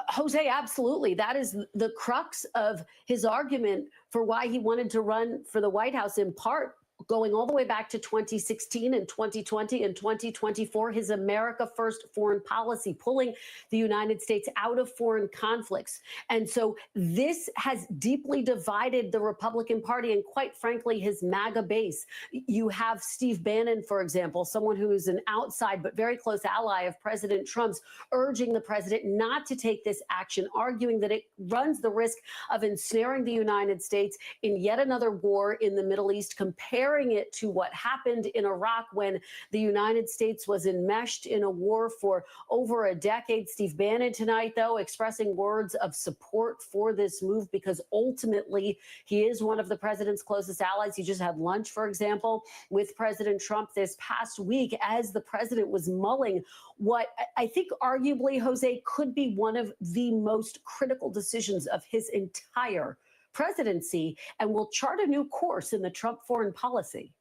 Jose, absolutely. That is the crux of his argument for why he wanted to run for the White House, in part going all the way back to 2016 and 2020 and 2024, his America First foreign policy, pulling the United States out of foreign conflicts. And so this has deeply divided the Republican Party and, quite frankly, his MAGA base. You have Steve Bannon, for example, someone who is an outside but very close ally of President Trump's, urging the president not to take this action, arguing that it runs the risk of ensnaring the United States in yet another war in the Middle East, comparing it to what happened in Iraq when the United States was enmeshed in a war for over a decade. Steve Bannon tonight, though, expressing words of support for this move because ultimately he is one of the president's closest allies. He just had lunch, for example, with President Trump this past week as the president was mulling what I think arguably, Jose, could be one of the most critical decisions of his entire presidency and will chart a new course in the Trump foreign policy.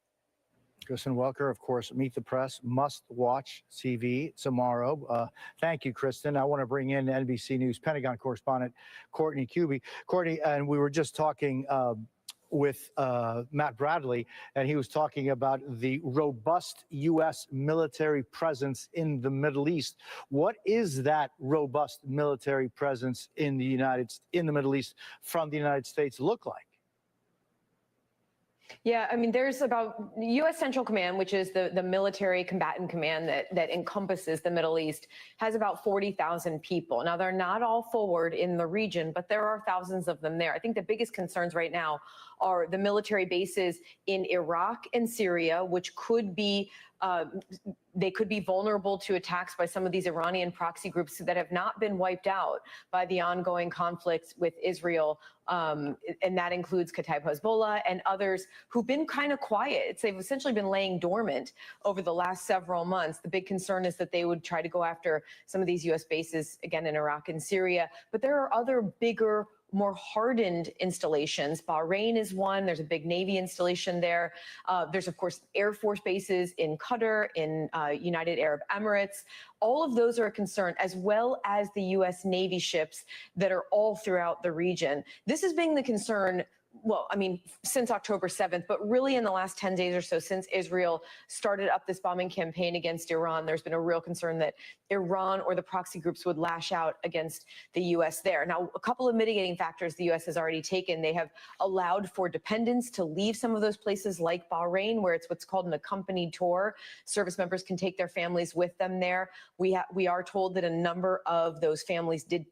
Kristen Welker, of course, Meet the Press, must-watch TV tomorrow. Thank you, Kristen. I want to bring in NBC News Pentagon correspondent Courtney Kube. Courtney, and we were just talking with Matt Bradley, and he was talking about the robust U.S. military presence in the Middle East. What is that robust military presence in the Middle East from the United States look like? Yeah, I mean, there's about U.S. Central Command, which is the military combatant command that encompasses the Middle East, has about 40,000 people. Now, they're not all forward in the region, but there are thousands of them there. I think the biggest concerns right now are the military bases in Iraq and Syria, which could be they could be vulnerable to attacks by some of these Iranian proxy groups that have not been wiped out by the ongoing conflicts with Israel. And that includes Kataib Hezbollah and others who've been kind of quiet. They've essentially been laying dormant over the last several months. The big concern is that they would try to go after some of these U.S. bases, again, in Iraq and Syria. But there are other bigger, more hardened installations. Bahrain is one. There's a big Navy installation there. There's, of course, Air Force bases in Qatar, in United Arab Emirates. All of those are a concern, as well as the U.S. Navy ships that are all throughout the region. This has been the concern, well, I mean, since October 7th, but really in the last 10 days or so since Israel started up this bombing campaign against Iran, there's been a real concern that Iran or the proxy groups would lash out against the U.S. there. Now, a couple of mitigating factors the U.S. has already taken. They have allowed for dependents to leave some of those places like Bahrain, where it's what's called an accompanied tour. Service members can take their families with them there. We are told that a number of those families did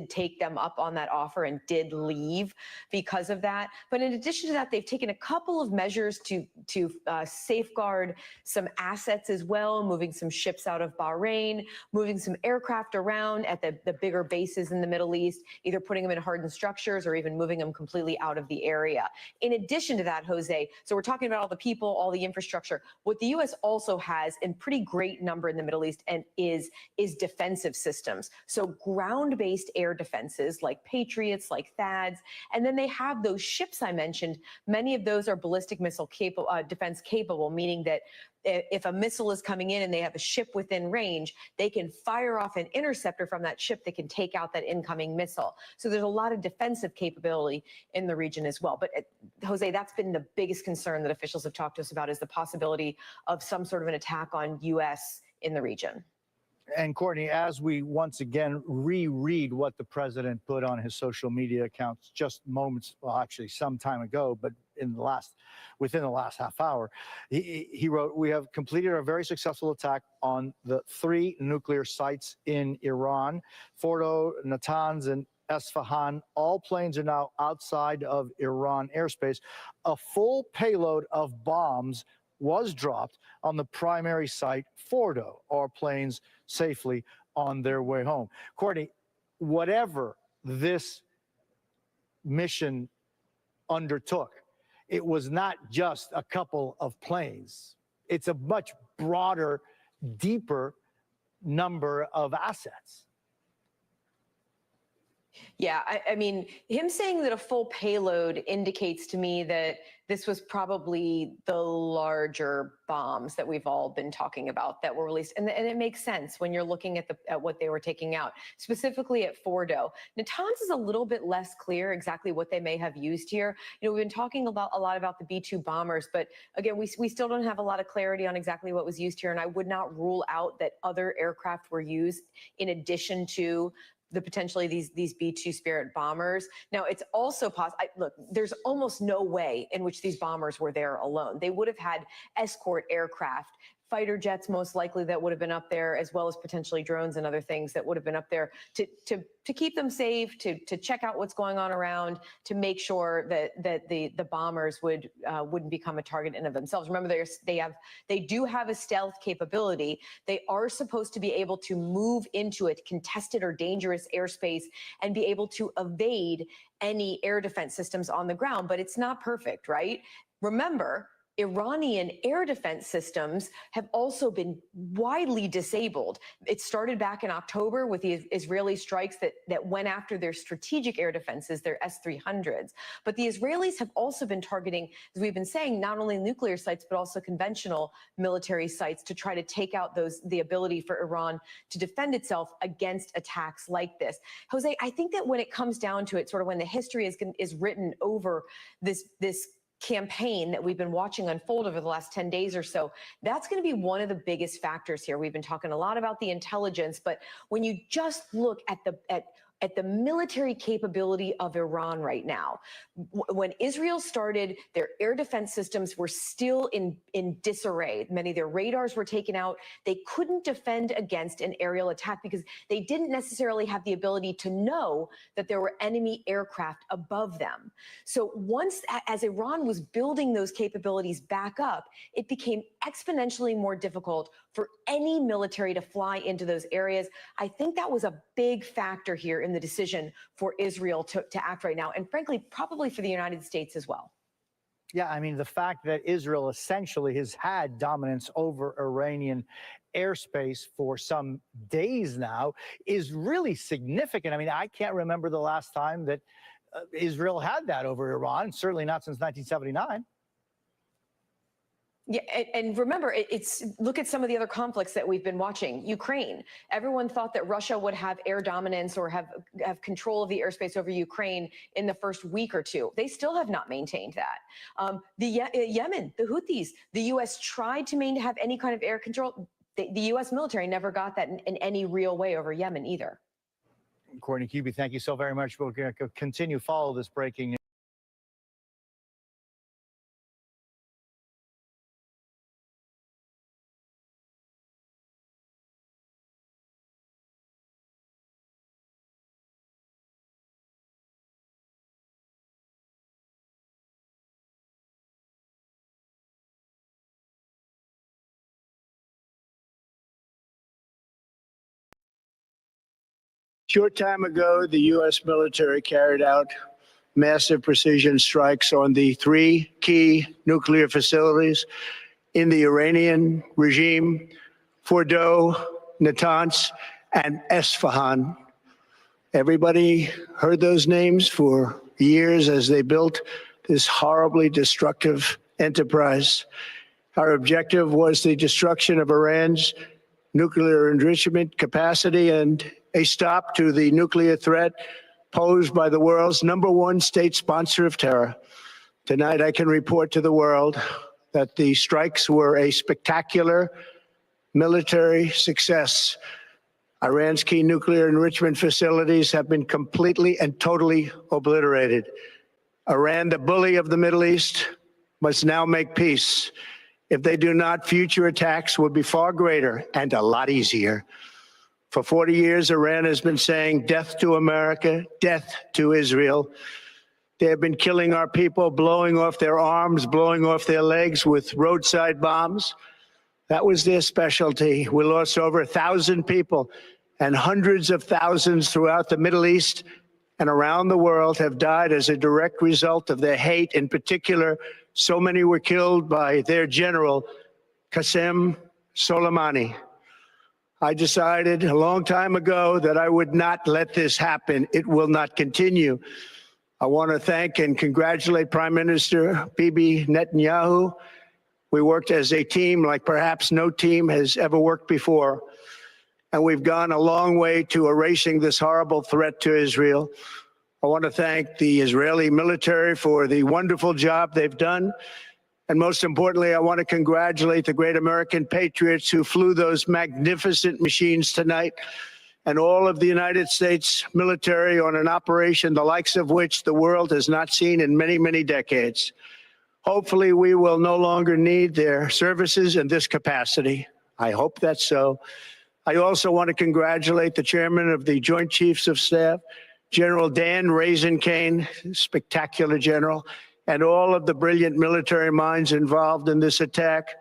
take them up on that offer and did leave because of that. But in addition to that, they've taken a couple of measures to safeguard some assets as well, moving some ships out of Bahrain, moving some aircraft around at the bigger bases in the Middle East, either putting them in hardened structures or even moving them completely out of the area. In addition to that, Jose, so we're talking about all the people, all the infrastructure. What the U.S. also has in pretty great number in the Middle East and is defensive systems. So ground-based air defenses like Patriots, like THAADs, and then they have those ships I mentioned. Many of those are ballistic missile defense capable, meaning that if a missile is coming in and they have a ship within range, they can fire off an interceptor from that ship that can take out that incoming missile. So there's a lot of defensive capability in the region as well. But Jose, that's been the biggest concern that officials have talked to us about, is the possibility of some sort of an attack on U.S. in the region. And Courtney, as we once again reread what the president put on his social media accounts just moments, well, actually some time ago, but within the last half hour, he wrote, "We have completed a very successful attack on the 3 nuclear sites in Iran, Fordo, Natanz, and Esfahan. All planes are now outside of Iran airspace. A full payload of bombs was dropped on the primary site, Fordo. Our planes safely on their way home." Courtney, whatever this mission undertook, it was not just a couple of planes. It's a much broader, deeper number of assets. Yeah, I mean, him saying that a full payload indicates to me that this was probably the larger bombs that we've all been talking about that were released. And it makes sense when you're looking at what they were taking out, specifically at Fordo. Natanz is a little bit less clear exactly what they may have used here. You know, we've been talking a lot about the B-2 bombers, but again, we still don't have a lot of clarity on exactly what was used here. And I would not rule out that other aircraft were used in addition to potentially these B-2 Spirit bombers. Now, it's also possible. Look, there's almost no way in which these bombers were there alone. They would have had escort aircraft, fighter jets most likely that would have been up there, as well as potentially drones and other things that would have been up there to keep them safe, to check out what's going on around, to make sure that the bombers wouldn't become a target in of themselves. Remember, they do have a stealth capability. They are supposed to be able to move into a contested or dangerous airspace and be able to evade any air defense systems on the ground, but it's not perfect, right? Remember, Iranian air defense systems have also been widely disabled. It started back in October with the Israeli strikes that went after their strategic air defenses, their S-300s. But the Israelis have also been targeting, as we've been saying, not only nuclear sites, but also conventional military sites to try to take out the ability for Iran to defend itself against attacks like this. Jose, I think that when it comes down to it, sort of when the history is written over this campaign that we've been watching unfold over the last 10 days or so, that's going to be one of the biggest factors here. We've been talking a lot about the intelligence, but when you just look at the military capability of Iran right now, when Israel started, their air defense systems were still in disarray. Many of their radars were taken out. They couldn't defend against an aerial attack because they didn't necessarily have the ability to know that there were enemy aircraft above them. So once, as Iran was building those capabilities back up, it became exponentially more difficult for any military to fly into those areas. I think that was a big factor here in the decision for Israel to act right now, and frankly, probably for the United States as well. Yeah, I mean, the fact that Israel essentially has had dominance over Iranian airspace for some days now is really significant. I mean, I can't remember the last time that Israel had that over Iran, certainly not since 1979. Yeah, and remember, look at some of the other conflicts that we've been watching. Ukraine. Everyone thought that Russia would have air dominance or have control of the airspace over Ukraine in the first week or two. They still have not maintained that. Yemen, the Houthis, the U.S. tried to have any kind of air control. The U.S. military never got that in any real way over Yemen either. Courtney Kube, thank you so very much. We're going to continue to follow this breaking news. Short time ago, the U.S. military carried out massive precision strikes on the 3 key nuclear facilities in the Iranian regime: Fordow, Natanz, and Esfahan. Everybody heard those names for years as they built this horribly destructive enterprise. Our objective was the destruction of Iran's nuclear enrichment capacity and a stop to the nuclear threat posed by the world's #1 state sponsor of terror. Tonight, I can report to the world that the strikes were a spectacular military success. Iran's key nuclear enrichment facilities have been completely and totally obliterated. Iran, the bully of the Middle East, must now make peace. If they do not, future attacks will be far greater and a lot easier. For 40 years, Iran has been saying death to America, death to Israel. They have been killing our people, blowing off their arms, blowing off their legs with roadside bombs. That was their specialty. We lost over 1,000 people, and hundreds of thousands throughout the Middle East and around the world have died as a direct result of their hate. In particular, so many were killed by their general, Qasem Soleimani. I decided a long time ago that I would not let this happen. It will not continue. I want to thank and congratulate Prime Minister Bibi Netanyahu. We worked as a team like perhaps no team has ever worked before. And we've gone a long way to erasing this horrible threat to Israel. I want to thank the Israeli military for the wonderful job they've done. And most importantly, I want to congratulate the great American patriots who flew those magnificent machines tonight, and all of the United States military on an operation the likes of which the world has not seen in many, many decades. Hopefully, we will no longer need their services in this capacity. I hope that's so. I also want to congratulate the chairman of the Joint Chiefs of Staff, General Dan Raisin-Kane, spectacular general, and all of the brilliant military minds involved in this attack.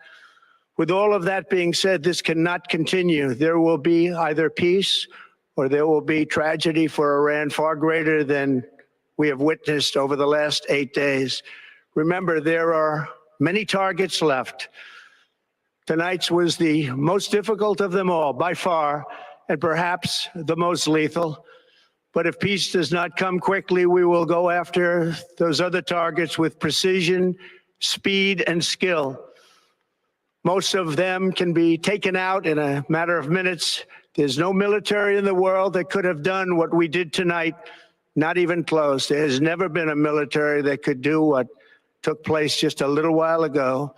With all of that being said, this cannot continue. There will be either peace or there will be tragedy for Iran far greater than we have witnessed over the last 8 days. Remember, there are many targets left. Tonight's was the most difficult of them all, by far, and perhaps the most lethal. But if peace does not come quickly, we will go after those other targets with precision, speed, and skill. Most of them can be taken out in a matter of minutes. There's no military in the world that could have done what we did tonight, not even close. There has never been a military that could do what took place just a little while ago.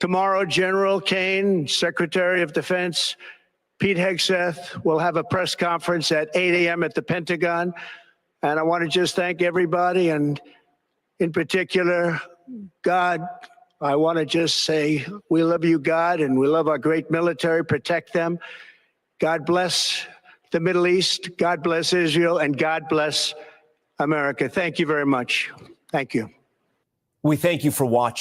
Tomorrow, General Kane, Secretary of Defense, Pete Hegseth will have a press conference at 8 a.m. at the Pentagon. And I want to just thank everybody, and in particular, God. I want to just say we love you, God, and we love our great military. Protect them. God bless the Middle East. God bless Israel, and God bless America. Thank you very much. Thank you. We thank you for watching.